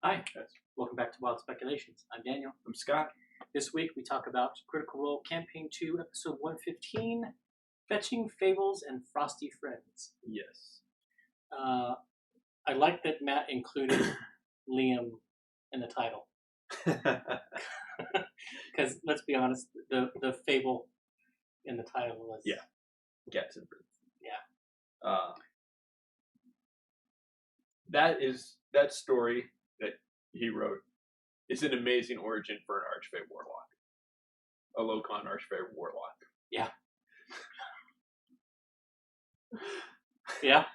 Hi, welcome back to Wild Speculations. I'm Daniel. I'm Scott. This week we talk about Critical Role Campaign 2, Episode 115, Fetching Fables and Frosty Friends. Yes. I like that Matt included Liam in the title. Because, let's be honest, the Fable in the title was... Yeah. Gets it. Yeah. That story that he wrote is an amazing origin for an Archfey Warlock. A low-con Archfey Warlock. Yeah. Yeah.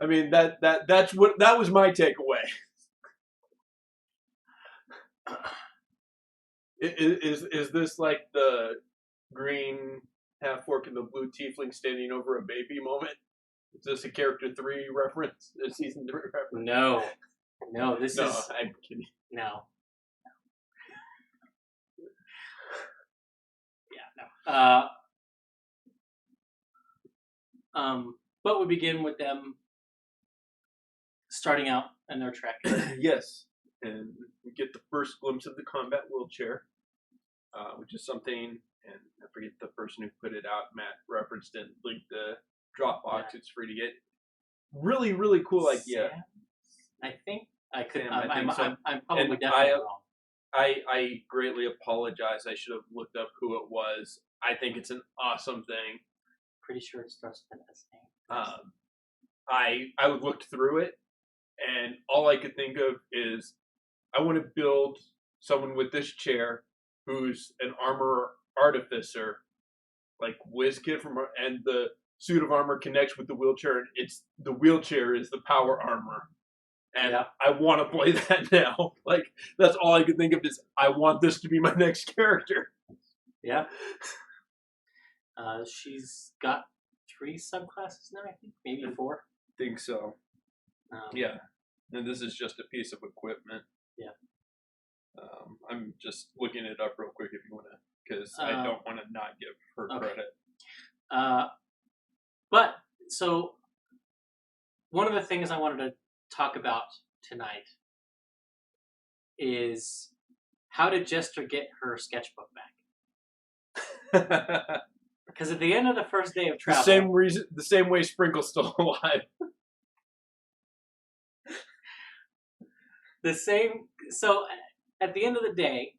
I mean, that was my takeaway. Is this like the green half-orc and the blue tiefling standing over a baby moment? Is this a Character 3 reference? A Season 3 reference? No, this is... No, I'm kidding. No. But we begin with them starting out in their trek. Yes, and we get the first glimpse of the combat wheelchair, which is something, and I forget the person who put it out, Matt referenced it, linked the Dropbox, yeah. It's free to get. Really, really cool idea. Sam? I think I could. Sam, I'm so. probably definitely wrong. I greatly apologize. I should have looked up who it was. I think it's an awesome thing. Pretty sure it starts with an S name. I looked through it, and all I could think of is I want to build someone with this chair who's an armor artificer, like WizKid from, and the suit of armor connects with the wheelchair, and it's the wheelchair is the power armor. And yeah. I want to play that now. Like, that's all I could think of is, I want this to be my next character. Yeah. She's got 3 subclasses now, I think. Maybe 4. I think so. Yeah. And this is just a piece of equipment. Yeah. I'm just looking it up real quick if you want to, because I don't want to not give her credit. But, so, one of the things I wanted to talk about tonight is how did Jester get her sketchbook back? Because at the end of the first day of travel, the same way Sprinkle's still alive. So at the end of the day,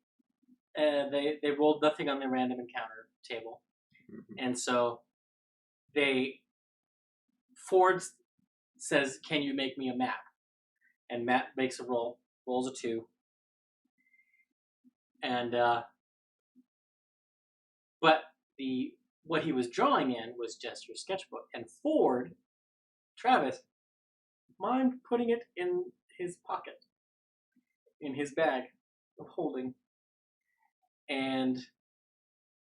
they rolled nothing on the random encounter table, and so Ford says, "Can you make me a map?" And Matt makes a roll, rolls a 2. And, but what he was drawing in was Jester's sketchbook. And Ford, Travis, mind putting it in his pocket, in his bag of holding. And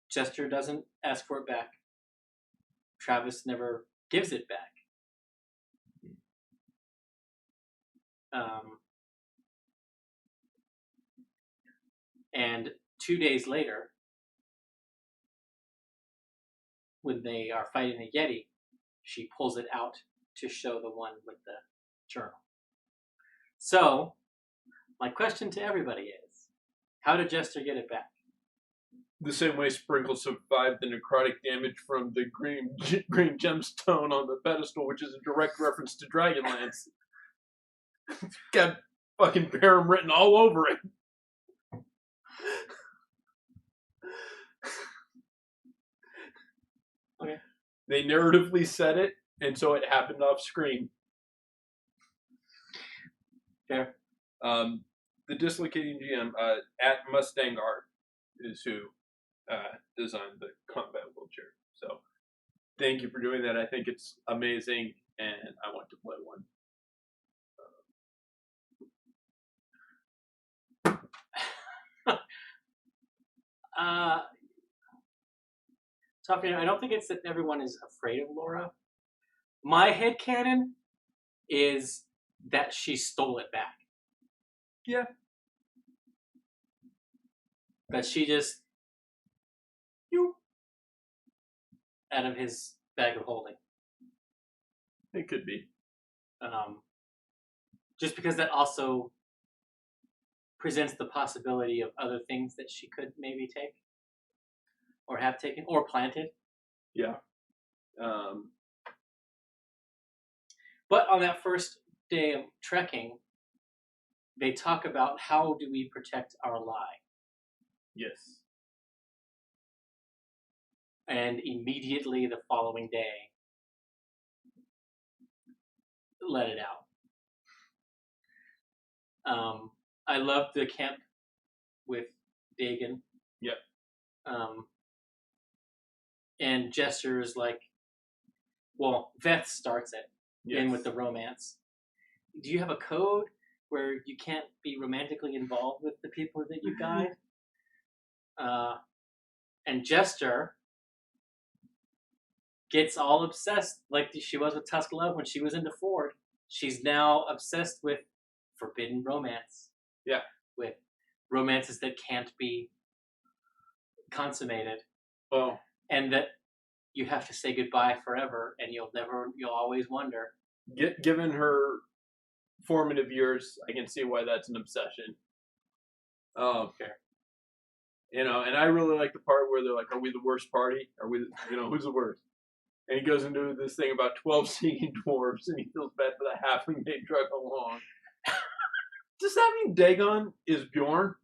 Jester doesn't ask for it back. Travis never gives it back. And 2 days later, when they are fighting a Yeti, she pulls it out to show the one with the journal. So, my question to everybody is, how did Jester get it back? The same way Sprinkle survived the necrotic damage from the green gemstone on the pedestal, which is a direct reference to Dragonlance. Got fucking Param written all over it. Okay. They narratively said it, and so it happened off screen. Fair. The Dislocating GM at Mustang Art is who designed the combat wheelchair. So thank you for doing that. I think it's amazing, and I want to play one. I don't think it's that everyone is afraid of Laura. My headcanon is that she stole it back. Yeah. That she just out of his bag of holding. It could be. Just because that also presents the possibility of other things that she could maybe take, or have taken, or planted. Yeah. But on that first day of trekking, they talk about how do we protect our lie. Yes. And immediately the following day, let it out. I love the camp with Dagon. Yep. And Jester's like, well, Veth starts it Yes. in with the romance. Do you have a code where you can't be romantically involved with the people that you guide? And Jester gets all obsessed, like she was with Tusk Love when she was into Ford. She's now obsessed with forbidden romance. Yeah. With romances that can't be consummated. Oh. And that you have to say goodbye forever, and you'll always wonder. Given her formative years, I can see why that's an obsession. Okay. You know, and I really like the part where they're like, "Are we the worst party? Are we, who's the worst?" And he goes into this thing about 12 singing dwarves, and he feels bad for the halfling they drug along. Does that mean Dagon is Bjorn?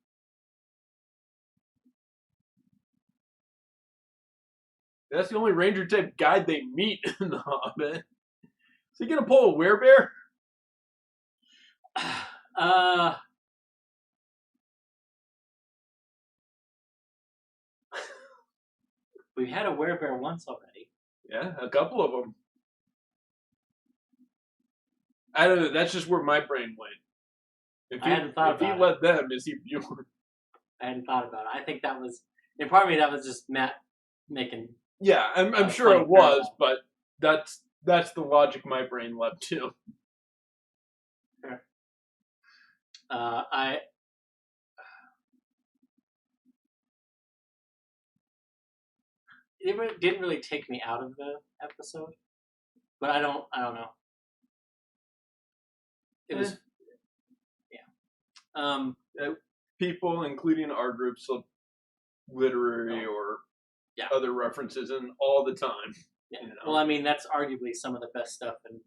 That's the only ranger type guy they meet in the Hobbit. Is he gonna pull a werebear? We've had a werebear once already. Yeah, a couple of them. I don't know. That's just where my brain went. If he let them, is he Bjorn? I hadn't thought about it. I think that was, in part of me, that was just Matt making. Yeah, I'm sure it was, but that's the logic my brain led to. Sure. It didn't really take me out of the episode, but I don't know. It was, yeah. People, including our groups, of literary or other references in all the time. Yeah. Well, I mean, that's arguably some of the best stuff, and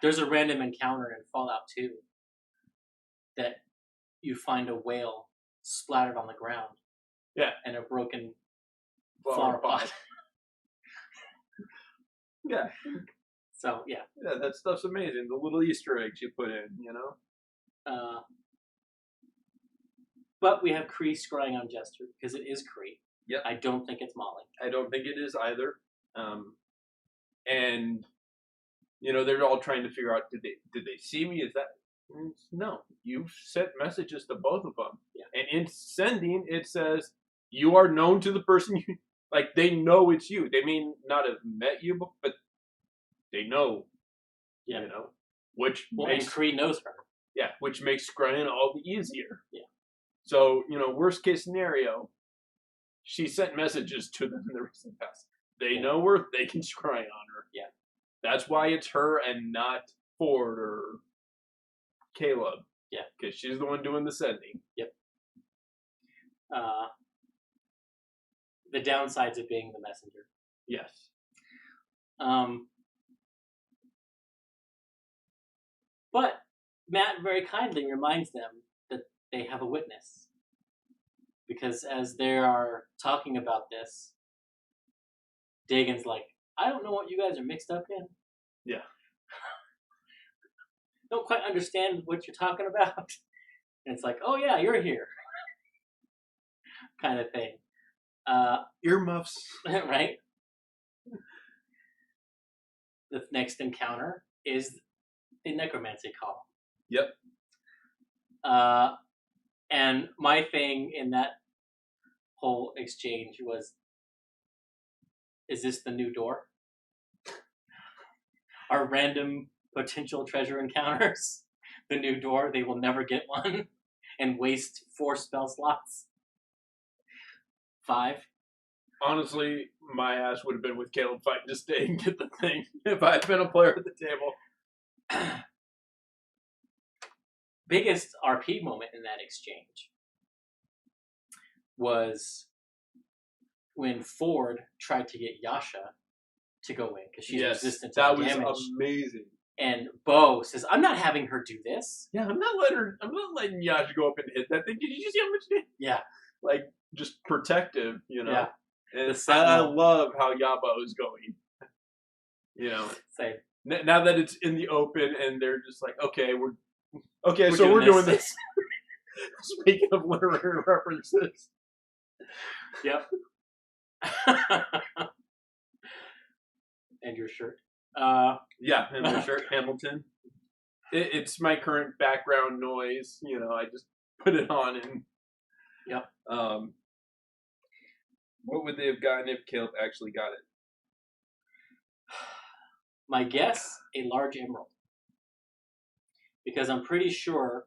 there's a random encounter in Fallout 2 that you find a whale splattered on the ground. Yeah. And a broken flower pot. Yeah. So, yeah. Yeah, that stuff's amazing. The little Easter eggs you put in, But we have Kree scrying on Jester, because it is Kree. Yep. I don't think it's Molly. I don't think it is either. And, they're all trying to figure out, did they see me? Is that... No. You've sent messages to both of them. Yeah. And in sending, it says, you are known to the person you... Like, they know it's you. They may not have met you, but they know. Yeah. Which makes... And Kree knows her. Yeah, which makes scrying all the easier. Yeah. So, worst case scenario, she sent messages to them in the recent past. They know her, they can scry on her. Yeah. That's why it's her and not Ford or Caleb. Yeah. Because she's the one doing the sending. Yep. The downsides of being the messenger. Yes. But Matt very kindly reminds them that they have a witness. Because as they are talking about this, Dagon's like, I don't know what you guys are mixed up in. Yeah. Don't quite understand what you're talking about. And it's like, oh yeah, you're here. Kind of thing. Earmuffs. Right? The next encounter is the necromancy call. Yep. And my thing in that whole exchange was, is this the new door? Our random potential treasure encounters, the new door, they will never get one and waste 4 spell slots. 5. Honestly, my ass would have been with Caleb fighting to stay and get the thing if I had been a player at the table. biggest RP moment in that exchange was when Ford tried to get Yasha to go in because she's resistant to the damage. That was amazing. And Bo says, "I'm not having her do this." Yeah, I'm not letting Yasha go up and hit that thing. Did you see how much it? Yeah, like just protective, you know. Yeah. And I love how Yaba is going. You know, same. Now that it's in the open and they're just like, we're doing this. Speaking of literary references. Yep. And your shirt. Yeah, and my shirt, Hamilton. It's my current background noise. You know, I just put it on and. Yep. What would they have gotten if Caleb actually got it? My guess, a large emerald. Because I'm pretty sure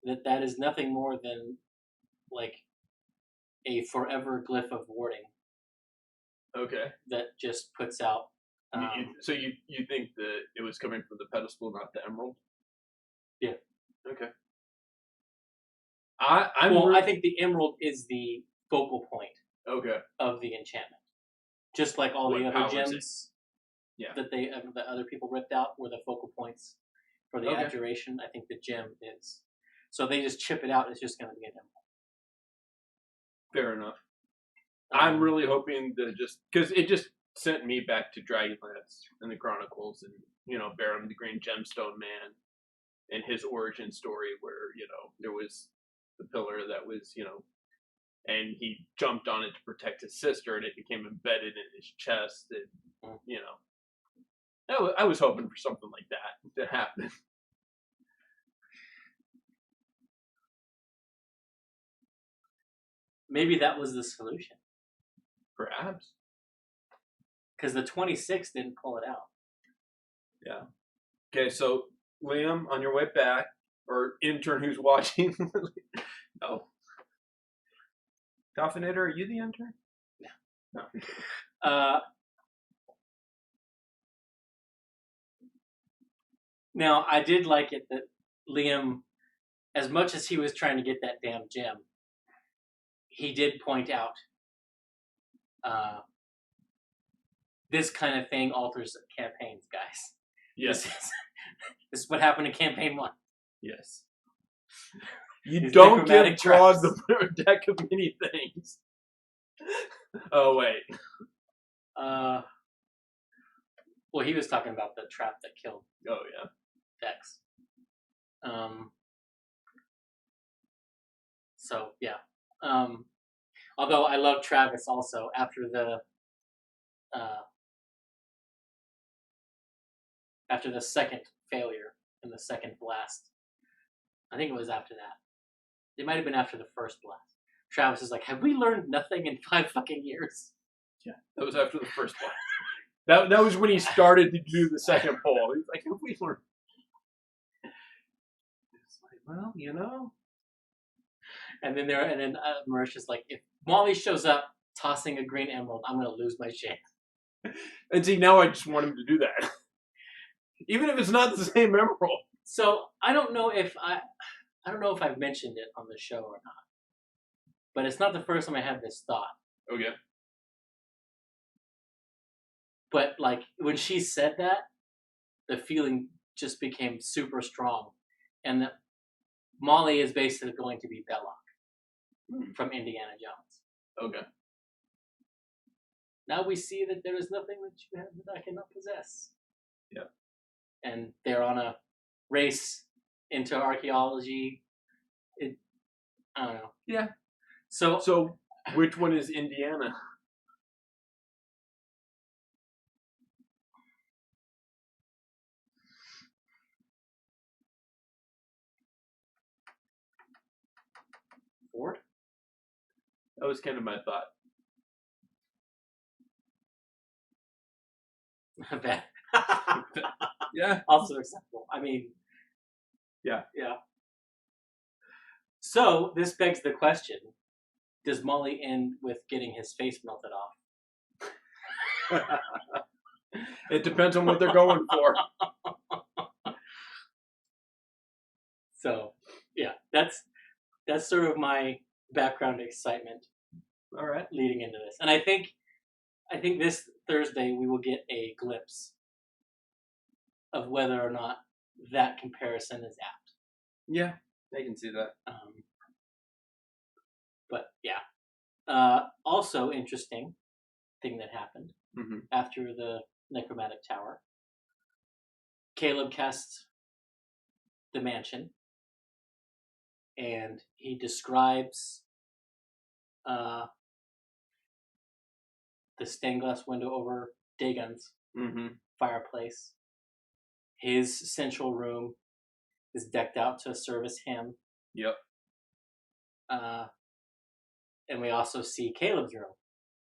that is nothing more than like a forever glyph of warding. Okay. That just puts out. So you think that it was coming from the pedestal, not the emerald? Yeah. Okay. I think the emerald is the focal point. Okay. Of the enchantment, just like all the other gems. Yeah. That other people ripped out were the focal points for the abjuration. I think the gem is. So they just chip it out. It's just going to be an emerald. Fair enough. I'm really hoping to because it just sent me back to Dragonlance and the Chronicles and, you know, Baron the Green Gemstone Man and his origin story where, you know, there was the pillar that was, you know, and he jumped on it to protect his sister and it became embedded in his chest and, you know. I was hoping for something like that to happen. Maybe that was the solution. Perhaps. Because the 26 didn't pull it out. Yeah. Okay, so Liam, on your way back, or intern who's watching. No. Coffinator, are you the intern? No. Now, I did like it that Liam, as much as he was trying to get that damn gem, he did point out this kind of thing alters campaigns, guys. Yes. This is what happened in campaign 1. Yes. You don't give Frog the deck of many things. Oh, wait. Well, he was talking about the trap that killed. Oh, yeah. Dex. So, yeah. Although I love Travis also after the second failure in the second blast. I think it was after that. It might have been after the first blast. Travis is like, have we learned nothing in 5 fucking years? Yeah, that was after the first blast. That was when he started to do the second poll. He's like, have we learned? It's like, well, you know. And then Marisha's like, if Molly shows up tossing a green emerald, I'm gonna lose my shit. And see, now I just want him to do that. Even if it's not the same emerald. So I don't know if I've mentioned it on the show or not. But it's not the first time I had this thought. Okay. But like when she said that, the feeling just became super strong. And that Molly is basically going to be Belloc from Indiana Jones. Okay. Now we see that there is nothing that you have that I cannot possess. Yeah. And they're on a race into archaeology. I don't know. Yeah. So which one is Indiana? Ford? That was kind of my thought. That. Yeah. Also acceptable. I mean. Yeah. Yeah. So this begs the question: does Molly end with getting his face melted off? It depends on what they're going for. So, that's sort of my background excitement. All right. Leading into this, and I think this Thursday we will get a glimpse of whether or not that comparison is apt. Yeah, I can see that. But yeah. Also interesting thing that happened after the necromantic tower. Caleb casts the mansion, and he describes the stained glass window over Dagon's fireplace. His central room is decked out to service him. Yep. And we also see Caleb's room,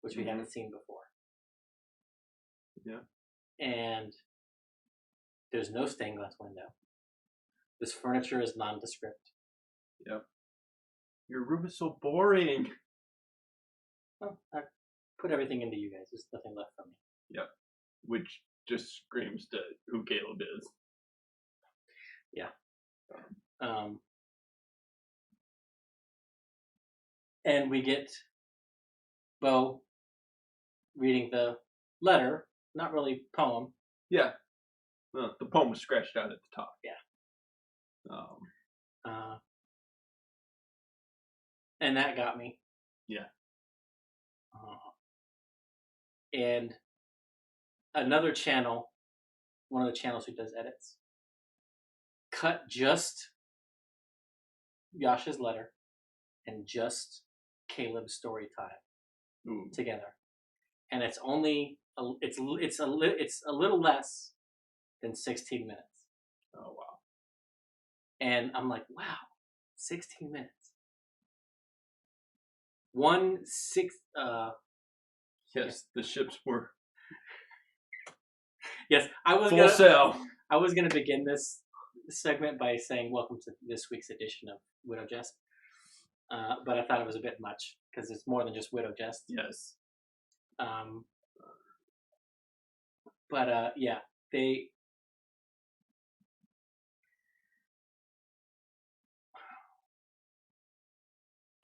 which we haven't seen before. Yeah. And there's no stained glass window. This furniture is nondescript. Yep. Your room is so boring. Well, I put everything into you guys. There's nothing left from me. Yep. Which just screams to who Caleb is. Yeah. And we get Bo reading the letter, not really poem. Yeah. The poem was scratched out at the top. Yeah. And that got me. Yeah. And another channel, one of the channels who does edits, cut just Yasha's letter and just Caleb's story time together, and it's only it's a little less than 16 minutes. Oh wow! And I'm like, wow, 16 minutes. Yes, the ships were. Yes, I was full sail. I was gonna begin this segment by saying welcome to this week's edition of Widow Jest, but I thought it was a bit much because it's more than just Widow Jest. Yes. But yeah, they.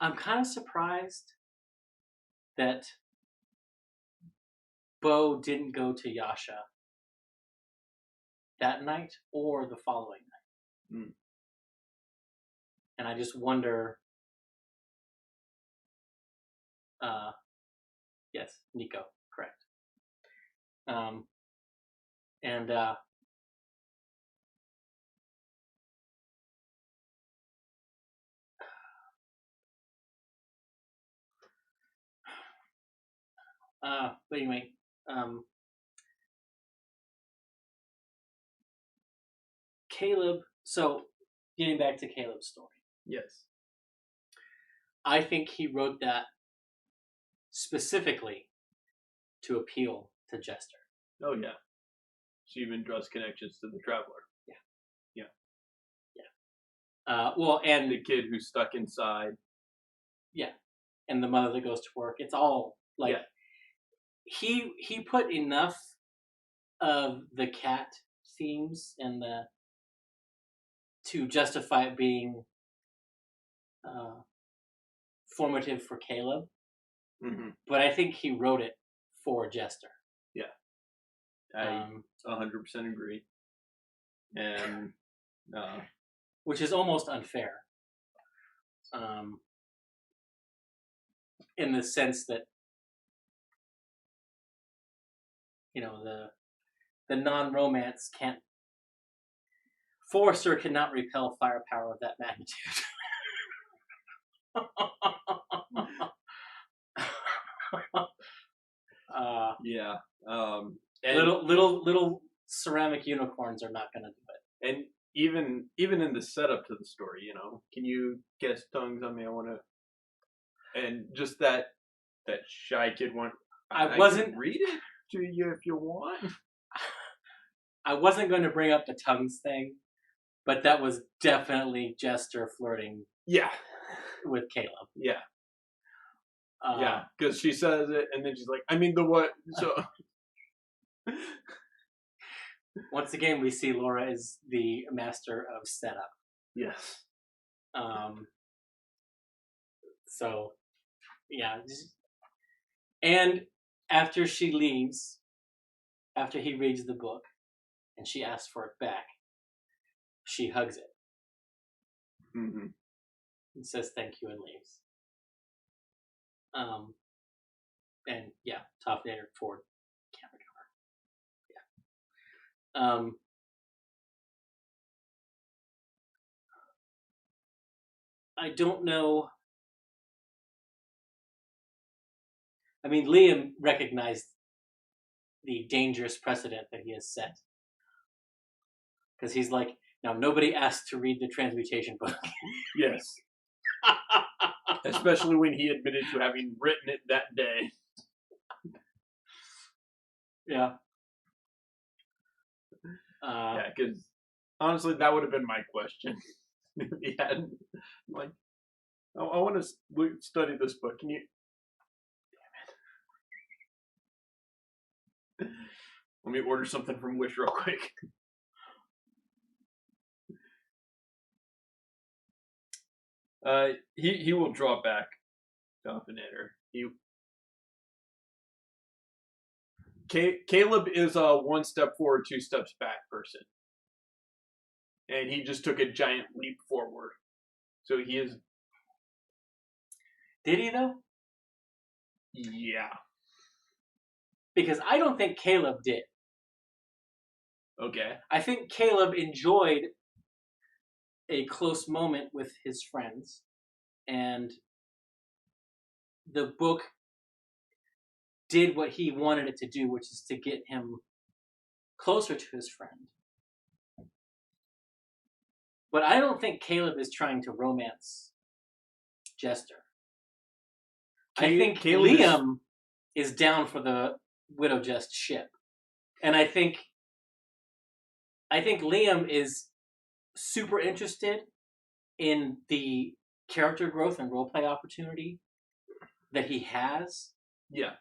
I'm kind of surprised that Bo didn't go to Yasha that night or the following night. And I just wonder. Yes, Nico, correct. And but anyway, Caleb. So, getting back to Caleb's story. Yes. I think he wrote that specifically to appeal to Jester. Oh yeah. She even draws connections to the Traveler. Yeah. Well, and the kid who's stuck inside. Yeah, and the mother that goes to work. It's all like he put enough of the cat themes and to justify it being formative for Caleb. But I think he wrote it for Jester. Yeah, I 100% agree. And which is almost unfair. In the sense that, you know, the non-romance can't. Forrester cannot repel firepower of that magnitude. Yeah. And little ceramic unicorns are not going to do it. And even in the setup to the story, you know, can you guess tongues on me? I want to. And just that shy kid I wasn't can read it to you if you want. I wasn't going to bring up the tongues thing, but that was definitely Jester flirting. Yeah. With Caleb. Yeah. Yeah, because she says it, and then she's like, "I mean the what?" So. Once again, we see Laura is the master of setup. Yes. So, yeah. And after she leaves, after he reads the book, and she asks for it back, she hugs it. Mm-hmm. And says thank you and leaves. And yeah, Toffinator Ford camera car. Yeah. I don't know. I mean, Liam recognized the dangerous precedent that he has set. Because he's like, now nobody asked to read the transmutation book. Yes. Especially when he admitted to having written it that day. Yeah. Yeah, because honestly, that would have been my question. If he hadn't, like, I want to study this book. Can you? Damn it. Let me order something from Wish real quick. He will draw back Dominator. Caleb is a 1 step forward, 2 steps back person. And he just took a giant leap forward. So he is... Did he, though? Yeah. Because I don't think Caleb did. Okay. I think Caleb enjoyed a close moment with his friends. And the book did what he wanted it to do, which is to get him closer to his friend. But I don't think Caleb is trying to romance Jester. I think Liam is down for the Widow Jest ship. And I think Liam is super interested in the character growth and roleplay opportunity that he has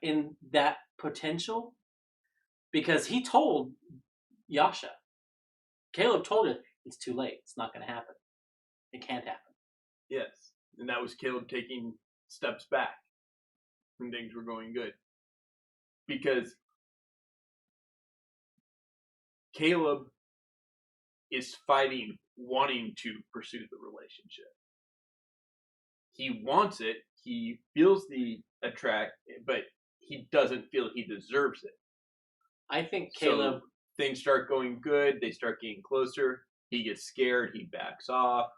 in that potential. Because he told Yasha, Caleb told her, it's too late. It's not going to happen. It can't happen. Yes. And that was Caleb taking steps back when things were going good. Because Caleb is fighting, wanting to pursue the relationship. He wants it. He feels the attract, but he doesn't feel he deserves it. I think Caleb... So things start going good. They start getting closer. He gets scared. He backs off.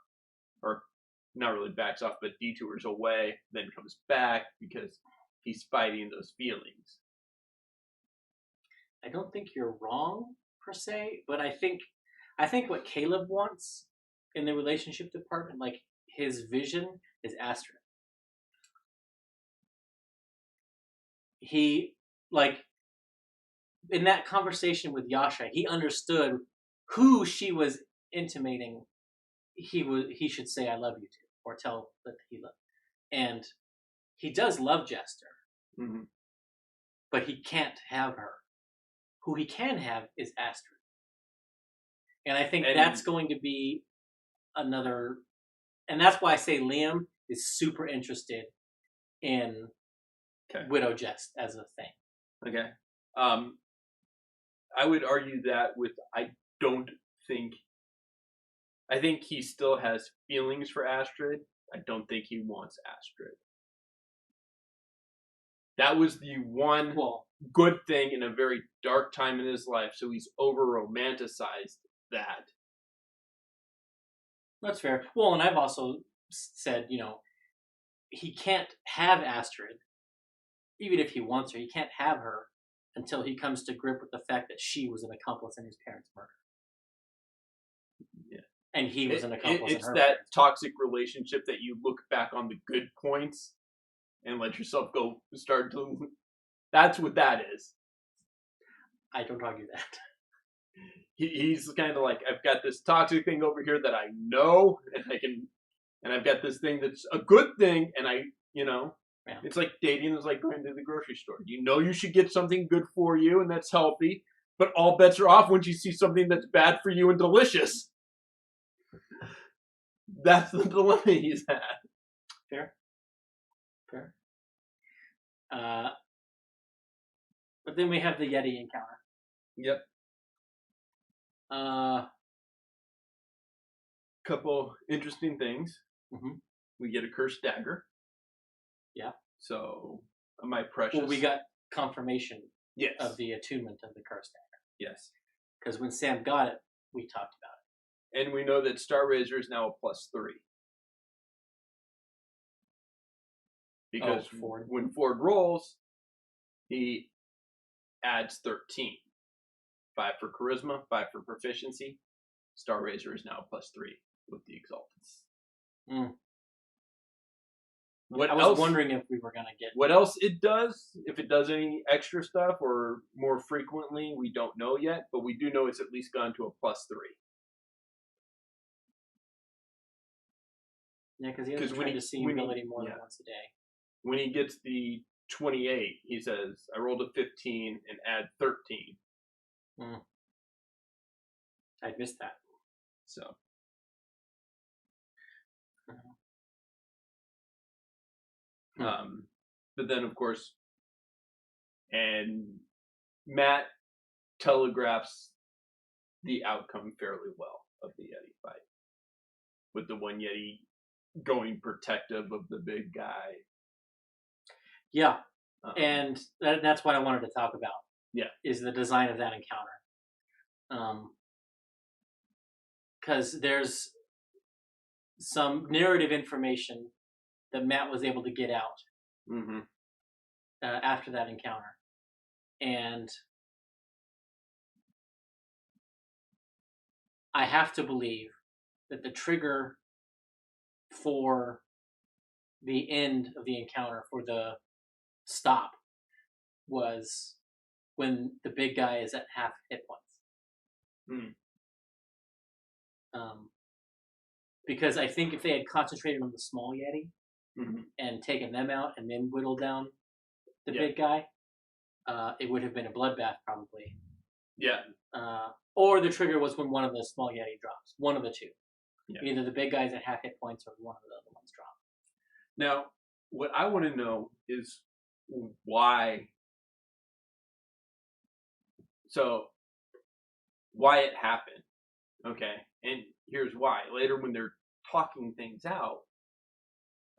Or not really backs off, but detours away. Then comes back because he's fighting those feelings. I don't think you're wrong, per se, but I think what Caleb wants in the relationship department, like his vision, is Astrid. He, like, in that conversation with Yasha, he understood who she was intimating he should say I love you to, or tell that he loved. And he does love Jester, but he can't have her. Who he can have is Astrid. And I think that's going to be another... And that's why I say Liam is super interested in Widow Jest as a thing. Okay. I would argue that with I think he still has feelings for Astrid. I don't think he wants Astrid. That was the one good thing in a very dark time in his life, so he's over-romanticized that. That's fair. Well, and I've also said, he can't have Astrid, even if he wants her. He can't have her until he comes to grip with the fact that she was an accomplice in his parents' murder. Yeah. And he was an accomplice in her. It's that toxic relationship that you look back on the good points and let yourself go start to... That's what that is. I don't argue that. He's kind of like, I've got this toxic thing over here that I know, and I've got this thing that's a good thing, and it's like dating is like going to the grocery store. You know you should get something good for you, and that's healthy, but all bets are off once you see something that's bad for you and delicious. That's the dilemma he's had. Fair. But then we have the Yeti encounter. Yep. Couple interesting things. Mm-hmm. We get a cursed dagger. Yeah. So, my precious. Well, we got confirmation yes. of the attunement of the cursed dagger. Yes. Because when Sam got it, we talked about it. And we know that Star Razor is now a +3. Because when Ford rolls, he adds 13. 5 for charisma, 5 for proficiency. Star Razor is now a +3 with the Exaltants. I was wondering if we were going to get... What else it does, if it does any extra stuff or more frequently, we don't know yet, but we do know it's at least gone to a +3. Yeah, because he has tried to see ability more than once a day. When he gets the 28, he says, I rolled a 15 and add 13. I missed that. So. But then, of course, and Matt telegraphs the outcome fairly well of the Yeti fight. With the one Yeti going protective of the big guy. Yeah, and that's what I wanted to talk about. Yeah. Is the design of that encounter. Because there's some narrative information that Matt was able to get out after that encounter. And I have to believe that the trigger for the end of the encounter, for the stop, was when the big guy is at half hit points. Because I think if they had concentrated on the small Yeti and taken them out and then whittled down the big guy, it would have been a bloodbath probably. Yeah. Or the trigger was when one of the small Yeti drops. One of the two. Yeah. Either the big guy's at half hit points or one of the other ones drop. Now, what I want to know is why. So, why it happened. Okay. And here's why. Later, when they're talking things out,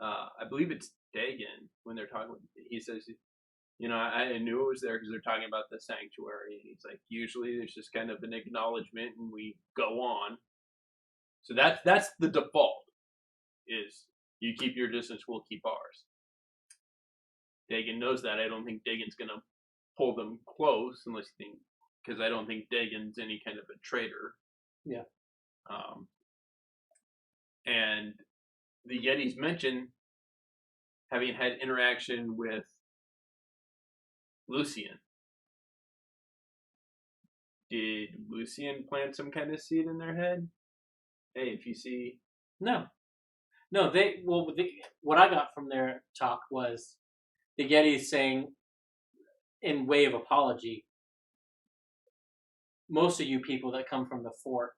I believe it's Dagon, when they're talking, he says, I knew it was there because they're talking about the sanctuary. And he's like, usually there's just kind of an acknowledgement and we go on. So that's the default, is you keep your distance, we'll keep ours. Dagon knows that. I don't think Dagon's going to pull them close unless you think, because I don't think Dagon's any kind of a traitor. Yeah. And the Yetis mention having had interaction with Lucian. Did Lucian plant some kind of seed in their head? Hey, if you see... No, what I got from their talk was the Yetis saying, in way of apology, most of you people that come from the fort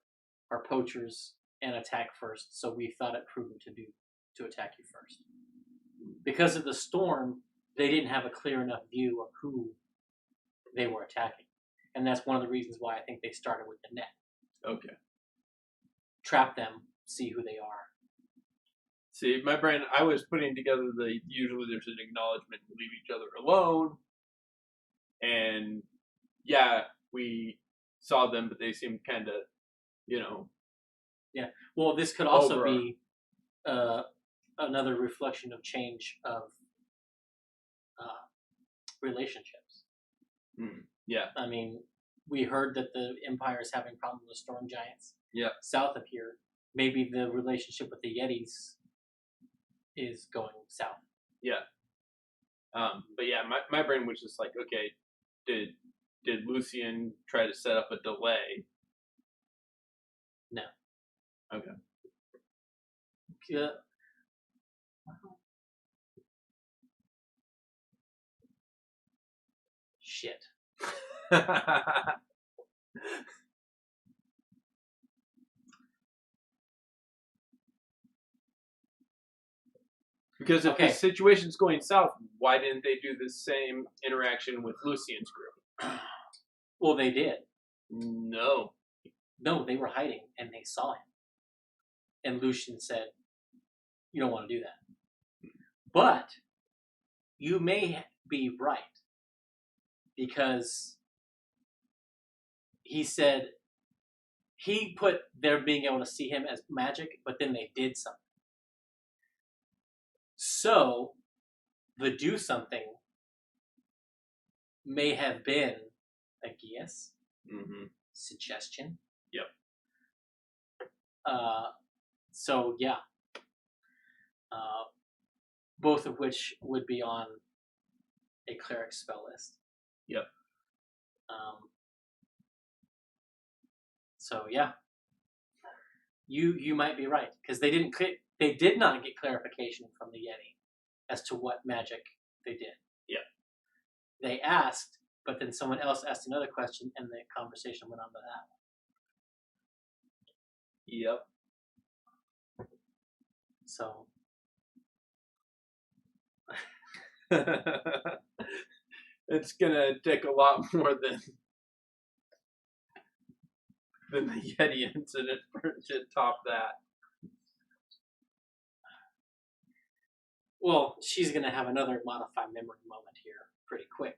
are poachers and attack first, so we thought it prudent to attack you first. Because of the storm, they didn't have a clear enough view of who they were attacking. And that's one of the reasons why I think they started with the net. Okay. Trap them, see who they are. See, my brain, I was putting together usually there's an acknowledgement to leave each other alone. And yeah, we saw them, but they seemed kind of, Yeah. Well, this could also be another reflection of change of relationships. Yeah. I mean, we heard that the Empire is having problems with storm giants. Yeah. South of here, maybe the relationship with the Yetis is going south. Yeah. But yeah, my brain was just like, okay, did Lucian try to set up a delay? No. Okay. Yeah. Shit. Because if Okay. the situation's going south, why didn't they do the same interaction with Lucian's group? Well, they did. No. No, they were hiding, and they saw him. And Lucian said, "You don't want to do that." But you may be right, because he said he put their being able to see him as magic, but then they did something. So the do something may have been a guess, suggestion. Yep. So yeah, both of which would be on a cleric spell list. Yep. So yeah, you might be right, because they did not get clarification from the Yeti as to what magic they did. Yeah. They asked, but then someone else asked another question, and the conversation went on to that. Yep. So it's gonna take a lot more than the Yeti incident to top that. Well, she's going to have another modified memory moment here pretty quick.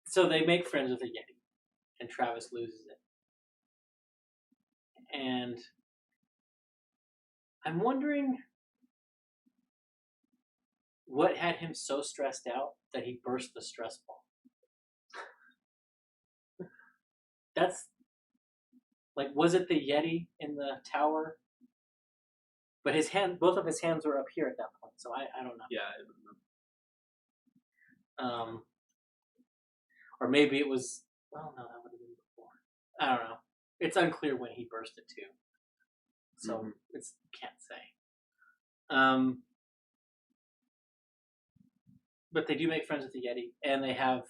So they make friends with a Yeti, and Travis loses it. And I'm wondering what had him so stressed out that he burst the stress ball. That's, like, was it the Yeti in the tower? But both of his hands were up here at that point, so I don't know. Yeah, I don't know. Or maybe it was, well, no, that would have been before. I don't know. It's unclear when he burst it too. So it's can't say. But they do make friends with the Yeti, and I have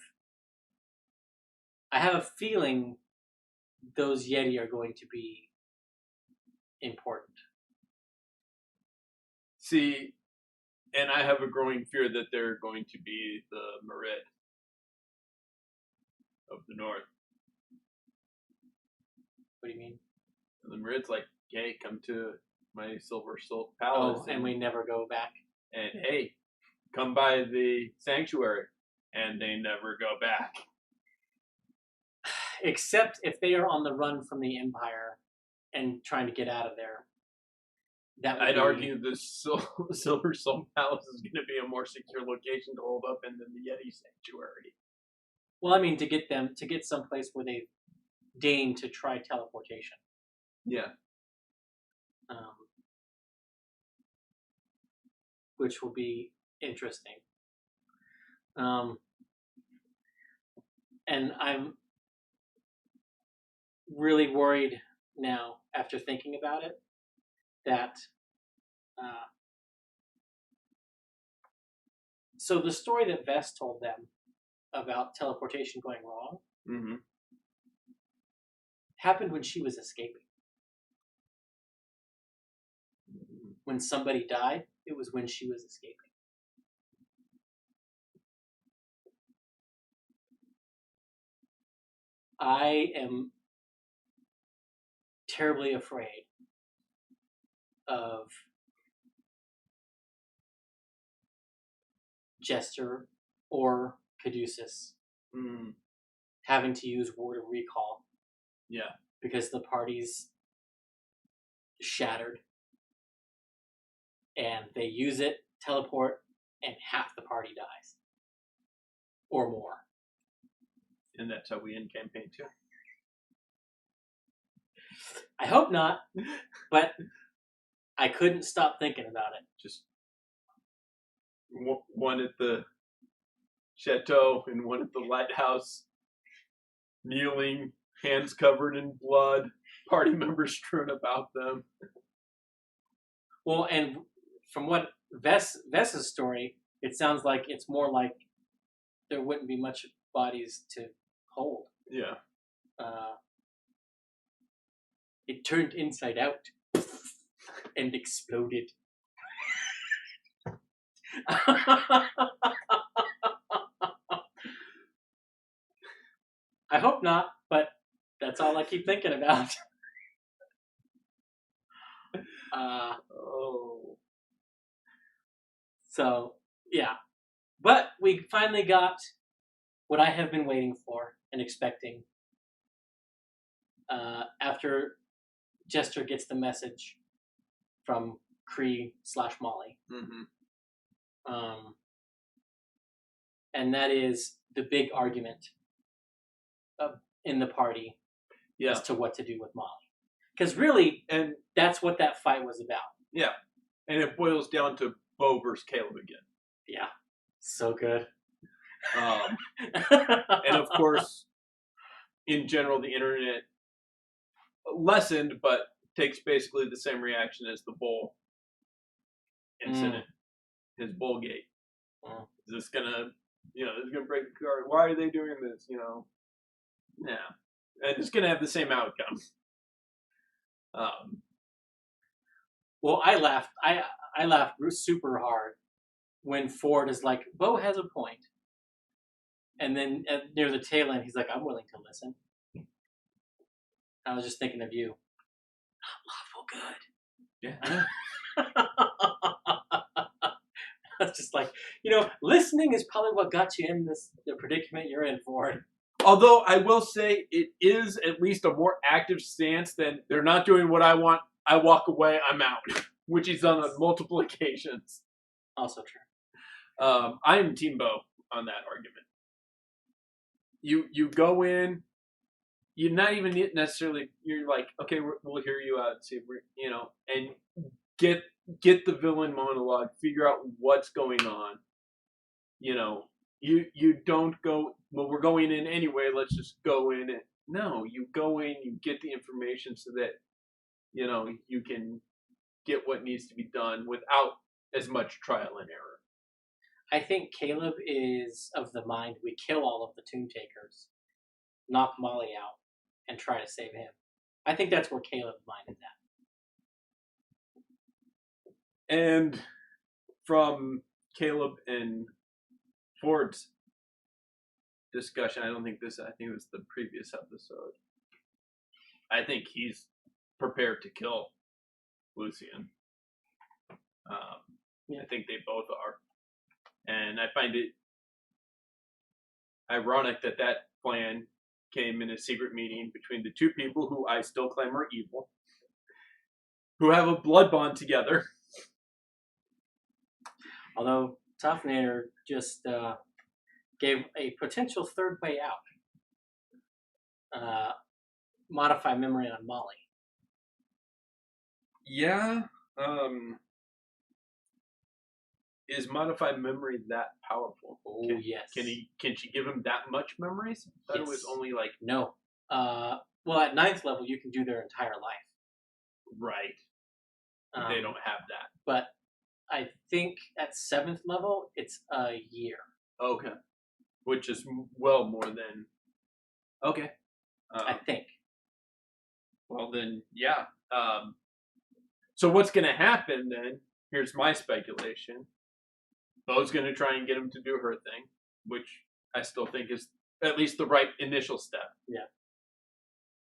a feeling those Yeti are going to be important. See, and I have a growing fear that they're going to be the Merid of the North. What do you mean? And the Merid's like, hey, come to my Silver Salt Palace. And we never go back. And hey, come by the sanctuary. And they never go back. Except if they are on the run from the Empire and trying to get out of there. I'd argue the Silver Soul Palace is going to be a more secure location to hold up in than the Yeti Sanctuary. Well, I mean, to get someplace where they deign to try teleportation. Yeah. Which will be interesting. And I'm really worried now, after thinking about it, that so the story that Vess told them about teleportation going wrong happened when she was escaping. When somebody died, it was when she was escaping. I am terribly afraid of Jester or Caduceus having to use Word of Recall. Yeah. Because the party's shattered. And they use it, teleport, and half the party dies. Or more. And that's how we end campaign 2. I hope not, but I couldn't stop thinking about it. Just one at the chateau and one at the lighthouse, kneeling, hands covered in blood, party members strewn about them. Well, and from what Vess's story, it sounds like it's more like there wouldn't be much bodies to hold. Yeah. It turned inside out. and exploded. I hope not, but that's all I keep thinking about. Oh. So, yeah. But we finally got what I have been waiting for and expecting. After Jester gets the message from Kree/Molly. Mm-hmm. And that is the big argument in the party as to what to do with Molly. Because really, and that's what that fight was about. Yeah. And it boils down to Bo versus Caleb again. Yeah. So good. And of course, in general, the internet lessened, but takes basically the same reaction as the bowl incident, his bowl gate. Is this gonna, this is gonna break the card? Why are they doing this? Yeah, and it's gonna have the same outcome. Well, I laughed. I laughed super hard when Ford is like, Bo has a point. And then near the tail end, he's like, I'm willing to listen. I was just thinking of you. Not lawful good. Yeah. I was just like, listening is probably what got you in the predicament you're in, Ford. Although I will say it is at least a more active stance than they're not doing what I want. I walk away, I'm out, which he's done on multiple occasions. Also true. I am Team Bo on that argument. You go in, you're not even necessarily. You're like, okay, we'll hear you out, see if and get the villain monologue, figure out what's going on. You don't go. Well, we're going in anyway. Let's just go in. And no, you go in. You get the information so that you can get what needs to be done without as much trial and error. I think Caleb is of the mind we kill all of the Tomb Takers, knock Molly out, and try to save him. I think that's where Caleb's mind is at. And from Caleb and Ford's discussion, I think it was the previous episode. I think he's prepared to kill Lucian. I think they both are. And I find it ironic that plan came in a secret meeting between the two people who I still claim are evil, who have a blood bond together. Although Toughnir just gave a potential third way out. Modify memory on Molly. Yeah. Is modified memory that powerful? Oh, yes. Can she give him that much memories? I thought it was only like... No. Well, at 9th level, you can do their entire life. Right. They don't have that. But I think at 7th level, it's a year. Okay. Which is well more than... Okay. I think. Well, then, yeah. So what's going to happen then? Here's my speculation. Bo's going to try and get him to do her thing, which I still think is at least the right initial step. Yeah.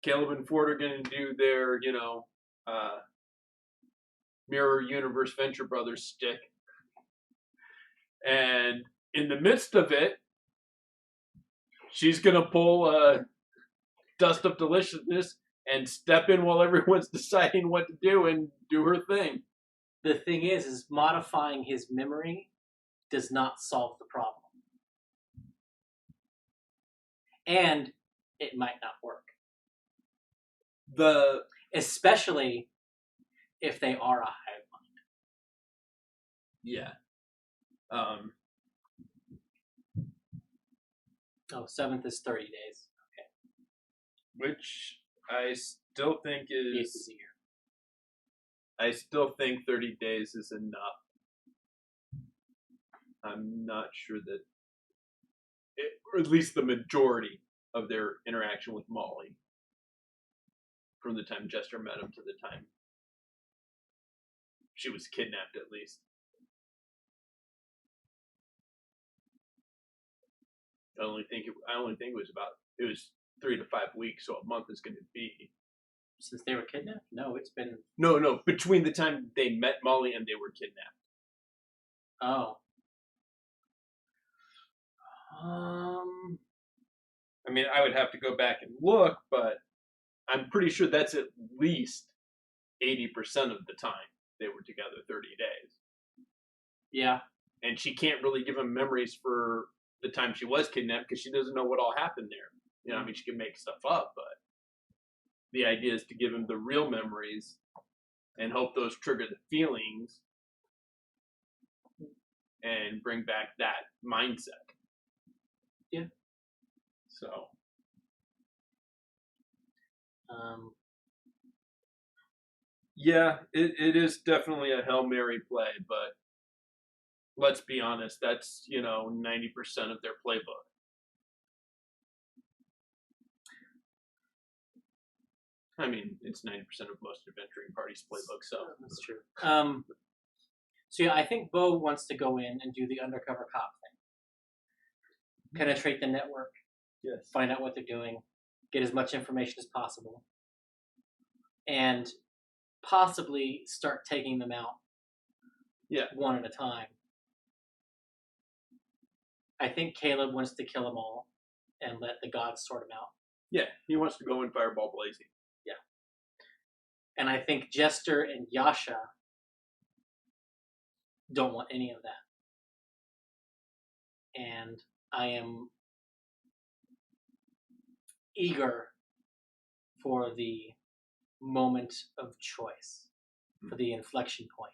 Caleb and Ford are going to do their, Mirror Universe Venture Brothers stick. And in the midst of it, she's going to pull Dust of Deliciousness and step in while everyone's deciding what to do and do her thing. The thing is modifying his memory does not solve the problem. And it might not work. Especially if they are a hive mind. Yeah. 7th is 30 days. Okay. Which I still think is a year. I still think 30 days is enough. I'm not sure that, or at least the majority of their interaction with Molly, from the time Jester met him to the time she was kidnapped at least. I only think it was 3 to 5 weeks, so a month is going to be. Since they were kidnapped? No, it's been. No, between the time they met Molly and they were kidnapped. Oh. I mean, I would have to go back and look, but I'm pretty sure that's at least 80% of the time they were together, 30 days. Yeah. And she can't really give him memories for the time she was kidnapped because she doesn't know what all happened there. You know, I mean, she can make stuff up, but the idea is to give him the real memories and hope those trigger the feelings and bring back that mindset. Yeah. So. Yeah, it is definitely a Hail Mary play, but let's be honest, that's, 90% of their playbook. I mean, it's 90% of most adventuring parties' playbook, so. That's true. So yeah, I think Bo wants to go in and do the undercover cop thing. Penetrate the network. Yes. Find out what they're doing. Get as much information as possible. And possibly start taking them out. Yeah. One at a time. I think Caleb wants to kill them all and let the gods sort them out. Yeah, he wants to go in fireball blazing. Yeah. And I think Jester and Yasha don't want any of that. And I am eager for the moment of choice, for the inflection point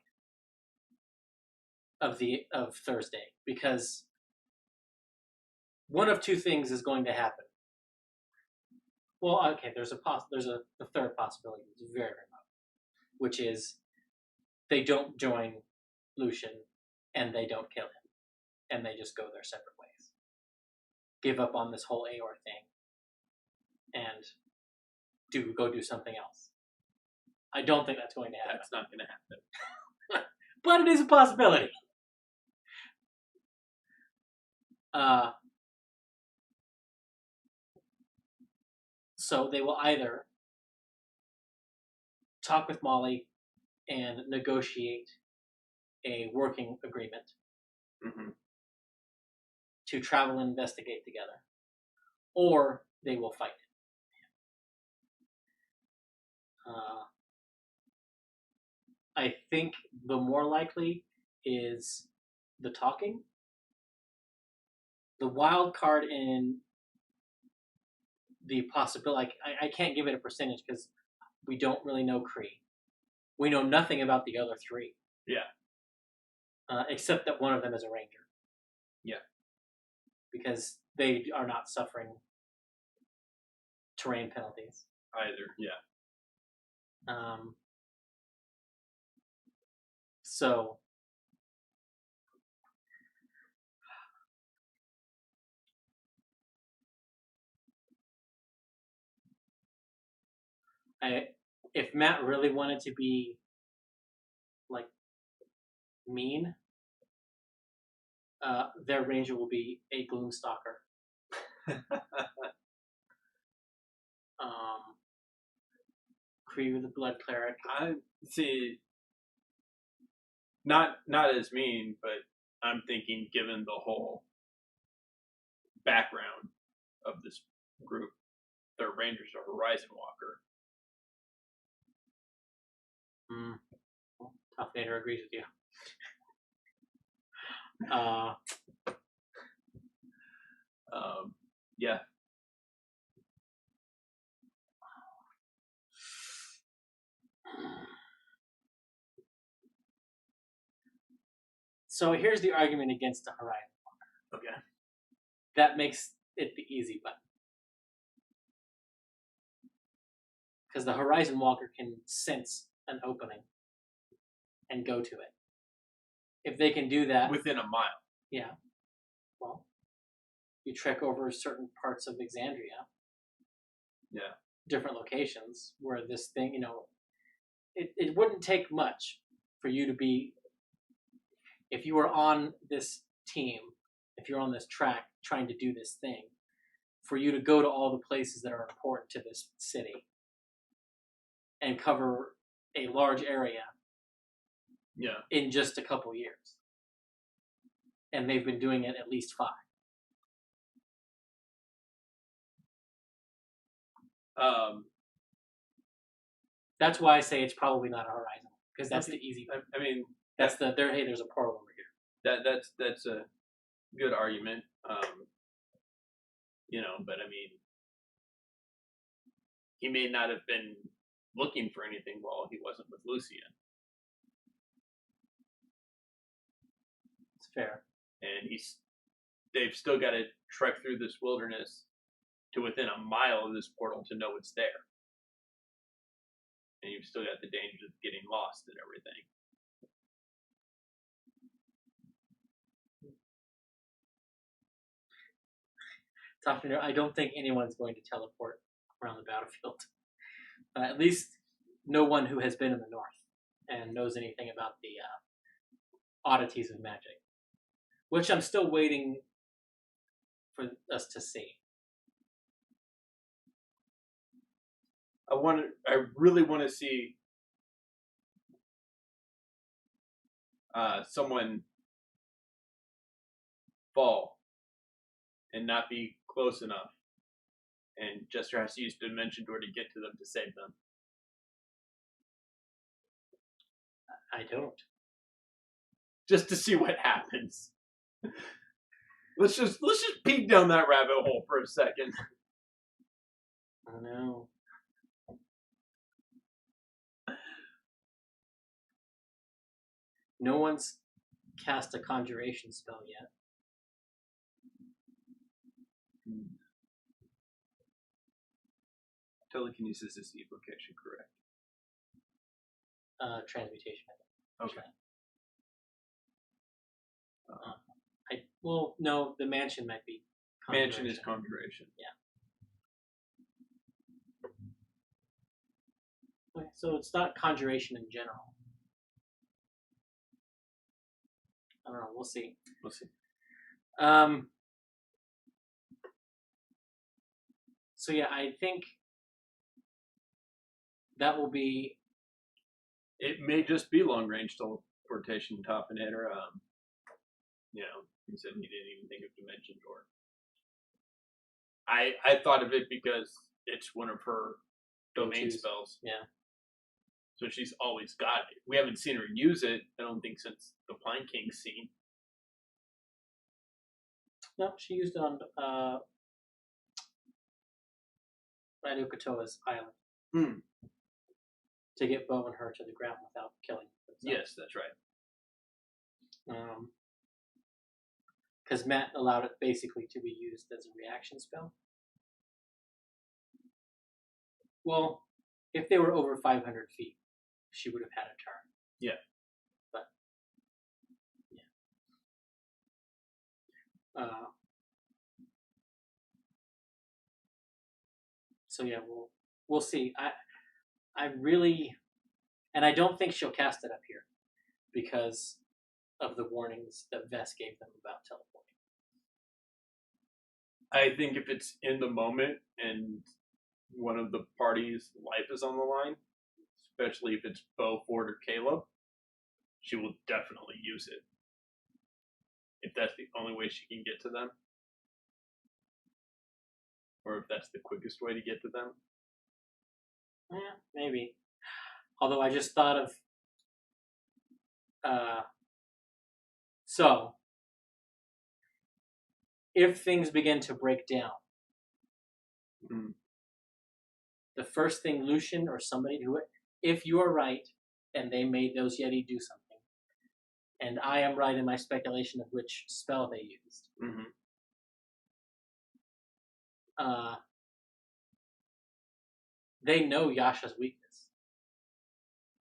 of Thursday, because one of two things is going to happen. Well, okay, there's a third possibility. It's very remote, which is they don't join Lucian and they don't kill him, and they just go their separate ways. Give up on this whole Aor thing and go do something else. I don't think that's going to happen. That's not going to happen. But it is a possibility. So they will either talk with Molly and negotiate a working agreement to travel and investigate together, or they will fight. I think the more likely is the talking. The wild card in the possibility, I can't give it a percentage because we don't really know Kree. We know nothing about the other three. Yeah. Except that one of them is a ranger. Yeah. Because they are not suffering terrain penalties. Either, yeah. So if Matt really wanted to be like mean, their ranger will be a Gloomstalker. Kree with the Blood Cleric. I see. Not as mean, but I'm thinking, given the whole background of this group, their rangers are Horizon Walker. Well, Tough Vader agrees with you. Yeah. So here's the argument against the Horizon Walker. Okay. That makes it the easy button. Because the Horizon Walker can sense an opening and go to it. If they can do that... Within a mile. Yeah. Well, you trek over certain parts of Exandria. Yeah. Different locations where this thing, it wouldn't take much for you to be, if you were on this team, if you're on this track trying to do this thing, for you to go to all the places that are important to this city and cover a large area in just a couple years. And they've been doing it at least 5. That's why I say it's probably not a Horizon, because that's the easy. I mean, that's the there. Hey, there's a portal over here. That's a good argument. But I mean, he may not have been looking for anything while he wasn't with Lucian. It's fair. And they've still got to trek through this wilderness to within a mile of this portal to know it's there. And you've still got the danger of getting lost and everything. Tough to know. I don't think anyone's going to teleport around the battlefield. At least no one who has been in the North and knows anything about the oddities of magic, which I'm still waiting for us to see. I really want to see someone fall and not be close enough, and Jester has to use Dimension Door to get to them to save them. I don't. Just to see what happens. Let's just peek down that rabbit hole for a second. Oh no. No one's cast a conjuration spell yet. Telekinesis is evocation, correct? Transmutation. Okay. No, the mansion might be. Mansion is conjuration. Yeah. Okay, so it's not conjuration in general. I don't know. We'll see. We'll see. So yeah, I think that will be. It may just be long range teleportation, Topinator. He said he didn't even think of Dimension Door. I thought of it because it's one of her domain spells. Yeah. So she's always got it. We haven't seen her use it, I don't think, since the Pine King's scene. No, she used it on Raidukatoa's island. To get Bo and her to the ground without killing themselves. Yes, that's right. Because Matt allowed it basically to be used as a reaction spell. Well, if they were over 500 feet, she would have had a turn. Yeah. But, yeah. So yeah, we'll see. I really, and I don't think she'll cast it up here because of the warnings that Vess gave them about teleporting. I think if it's in the moment and one of the party's life is on the line, especially if it's Bo, Ford, or Caleb, she will definitely use it. If that's the only way she can get to them. Or if that's the quickest way to get to them. Yeah, maybe. Although I just thought of... So, if things begin to break down, the first thing Lucian or somebody do it, if you are right, and they made those Yeti do something, and I am right in my speculation of which spell they used, they know Yasha's weakness.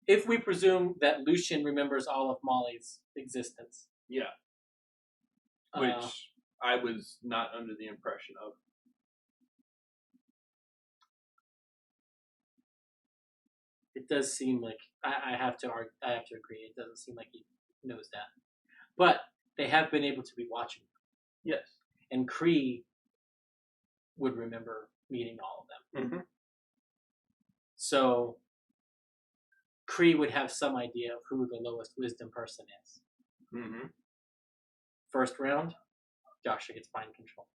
If we presume that Lucian remembers all of Molly's existence. Yeah. Which I was not under the impression of. It does seem like I have to argue, I have to agree. It doesn't seem like he knows that, but they have been able to be watching, Yes. and Kree would remember meeting all of them. Mm-hmm. So Kree would have some idea of who the lowest wisdom person is. Mm-hmm. First round, Joshua gets mind control.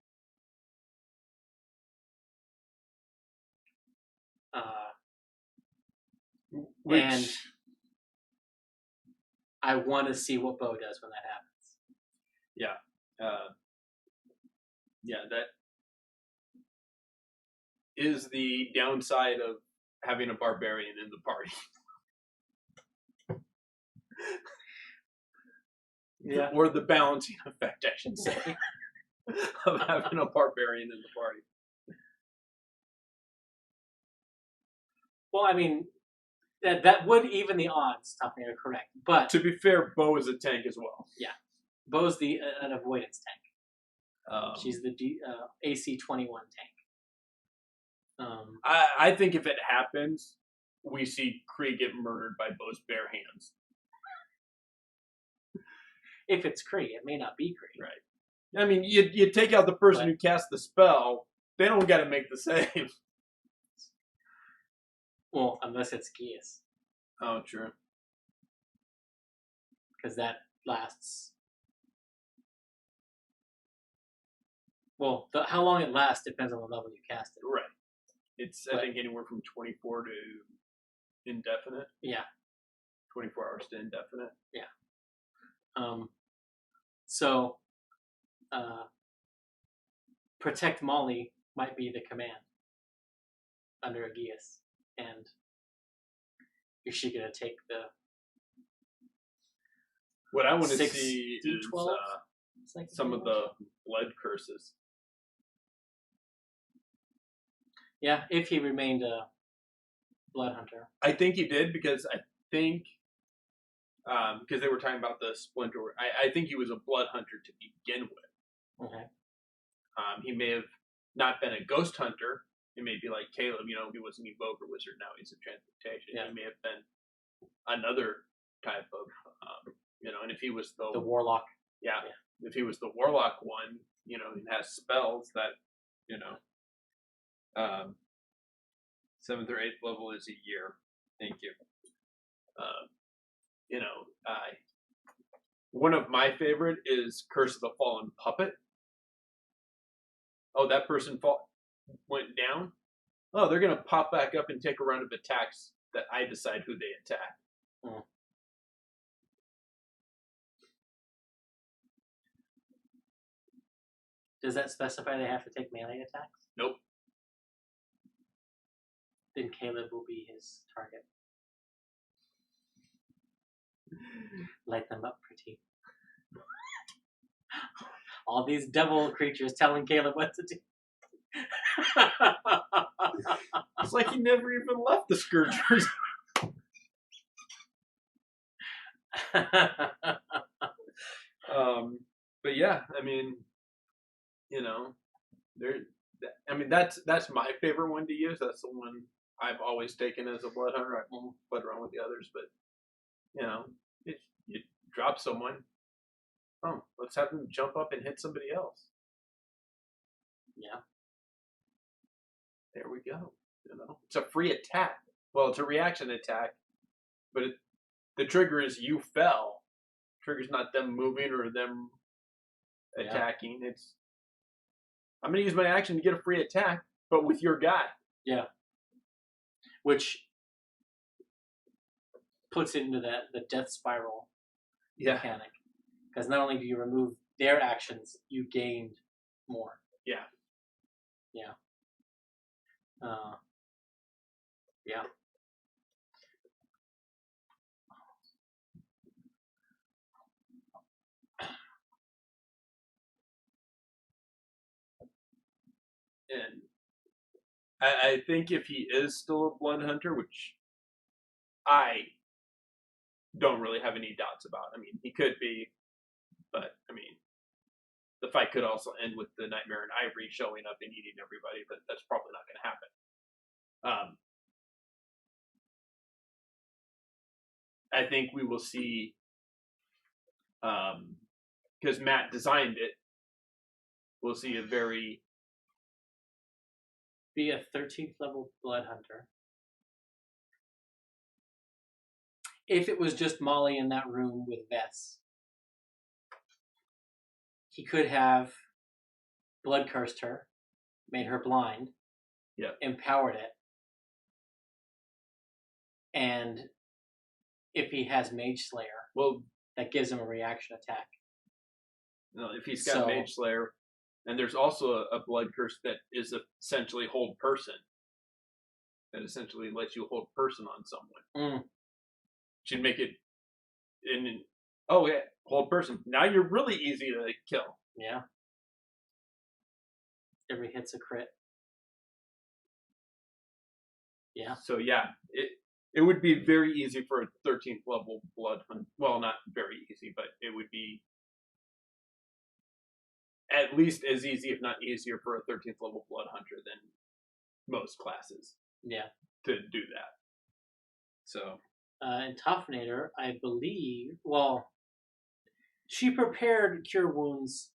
And I want to see what Bo does when that happens. Yeah. Yeah, that is the downside of having a barbarian in the party. Yeah. Or the balancing effect, I should say, of having a barbarian in the party. Well, I mean, that would even the odds. Talking are correct, but To be fair, Bo is a tank as well. yeah, Bo's an avoidance tank. She's the AC-21 tank. I think if it happens, we see Kree get murdered by Bo's bare hands. If it's Kree, it may not be Kree. Right. I mean, you take out the person who cast the spell, they don't got to make the save. Well, unless it's Geas. Oh, true. Because that lasts. Well, how long it lasts depends on the level you cast it. Right. It's, I think, anywhere from 24 to indefinite. Yeah. 24 hours to indefinite. Yeah. So, Protect Molly might be the command under Aegeus. And is she going to take the... What I want to see is some of the blood curses. Yeah, if he remained a blood hunter. I think he did because I think... because they were talking about the splinter. I think he was a blood hunter to begin with. Okay. He may have not been a ghost hunter. He may be like Caleb, he was an evoker wizard, now he's a transmutation. Yeah. He may have been another type of, and if he was the warlock. Yeah. If he was the warlock one, he has spells that, 7th or 8th level is a year. Thank you. One of my favorite is Curse of the Fallen Puppet. Oh, that person went down? Oh, they're going to pop back up and take a round of attacks that I decide who they attack. Hmm. Does that specify they have to take melee attacks? Nope. Then Caleb will be his target. Light them up, pretty. All these devil creatures telling Caleb what to do. It's like he never even left the Scourgers. But yeah, I mean, that's my favorite one to use. That's the one I've always taken as a blood hunter. I won't put around with the others, but you drop someone. Oh, let's have them jump up and hit somebody else. Yeah. There we go. It's a free attack. Well, it's a reaction attack, but the trigger is you fell. Trigger's not them moving or them attacking. It's I'm going to use my action to get a free attack, but with your guy. Yeah. Which puts it into the death spiral mechanic. Because not only do you remove their actions, you gained more. Yeah. Yeah. Yeah. And I think if he is still a blood hunter, which I don't really have any doubts about. I mean, he could be, but I mean, the fight could also end with the Nightmare and Ivory showing up and eating everybody, but that's probably not going to happen. I think we will see, because Matt designed it, we'll see a very... Be a 13th level blood hunter. If it was just Molly in that room with Vess, he could have blood cursed her, made her blind, empowered it, and if he has Mage Slayer, well, that gives him a reaction attack. No, if he's got Mage Slayer, and there's also a blood curse that is essentially hold person, that essentially lets you hold person on someone. Should make it hold person. Now you're really easy to kill. Yeah. Every hit's a crit. Yeah. So yeah, it would be very easy for a 13th level blood hunt. Well, not very easy, but it would be at least as easy, if not easier, for a 13th level blood hunter than most classes. Yeah. To do that. So. In Toughenator, I believe, well, she prepared Cure Wounds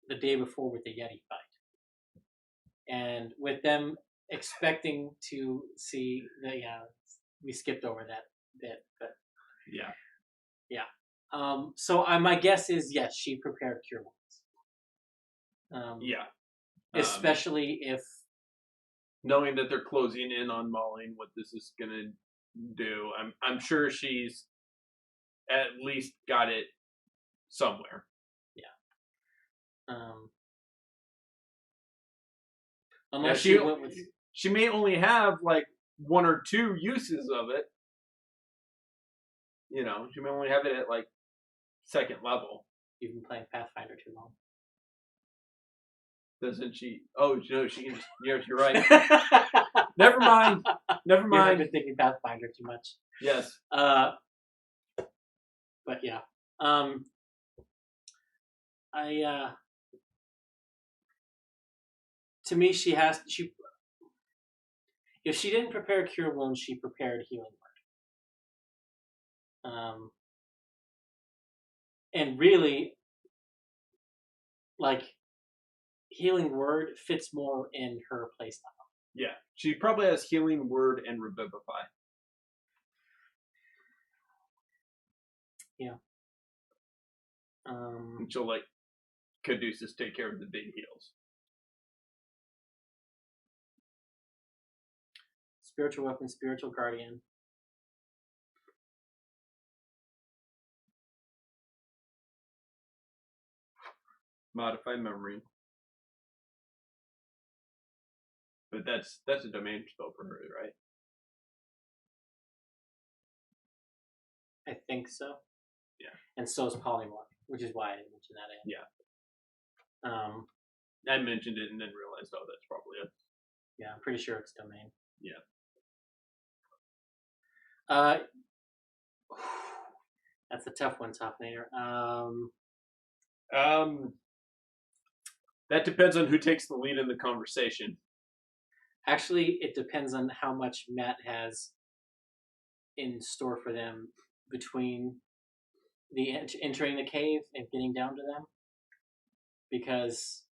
the day before with the Yeti fight. And with them expecting to see we skipped over that bit, but so my guess is yes, she prepared Cure Wounds. Especially if knowing that they're closing in on Molly and what this is gonna do, I'm sure she's at least got it somewhere. Unless she may only have like 1 or 2 uses of it. You know, she may only have it at like 2nd level. You've been playing Pathfinder too long. Doesn't she? Oh no, she can just. Yes, you're right. Never mind. I've been thinking Pathfinder too much. Yes. But yeah. To me, if she didn't prepare Cure Wounds, she prepared Healing Word. And really, like, Healing Word fits more in her playstyle. Yeah, she probably has Healing Word and Revivify. Yeah. And she'll like Caduceus take care of the big heals. Spiritual Weapon, Spiritual Guardian. Modify Memory. But that's a domain spell for her, right? I think so. Yeah. And so is Polymorph, which is why I didn't mention that in. Yeah. I mentioned it and then realized, oh, that's probably it. Yeah, I'm pretty sure it's domain. Yeah. That's a tough one, Toughenator. That depends on who takes the lead in the conversation. Actually, it depends on how much Matt has in store for them between the entering the cave and getting down to them. Because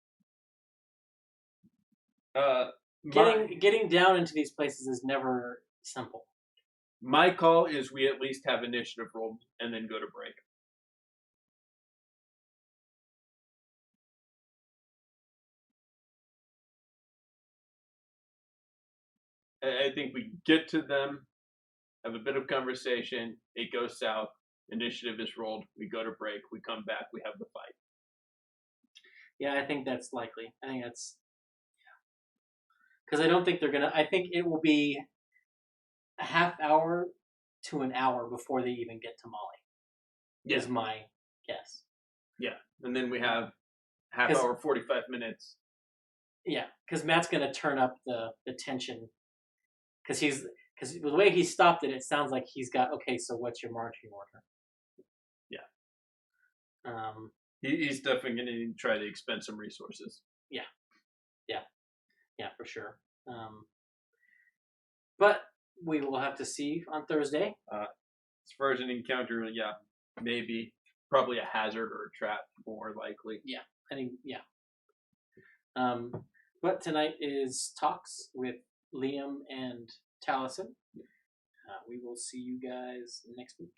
getting down into these places is never simple. My call is we at least have initiative rolled and then go to break. I think we get to them, have a bit of conversation, it goes south, initiative is rolled, we go to break, we come back, we have the fight. Yeah, I think that's likely. I think that's... Because I don't think they're going to... I think it will be a half hour to an hour before they even get to Molly. Yeah. Is my guess. Yeah, and then we have half hour, 45 minutes. Yeah, because Matt's going to turn up the tension. Because the way he stopped it, it sounds like he's got, okay, so what's your marching order? Yeah. He's definitely going to try to expend some resources. Yeah. Yeah, for sure. But we will have to see on Thursday. As far as an encounter, yeah, maybe. Probably a hazard or a trap, more likely. Yeah, I think, yeah. But tonight is Talks with Liam and Taliesin. We will see you guys next week.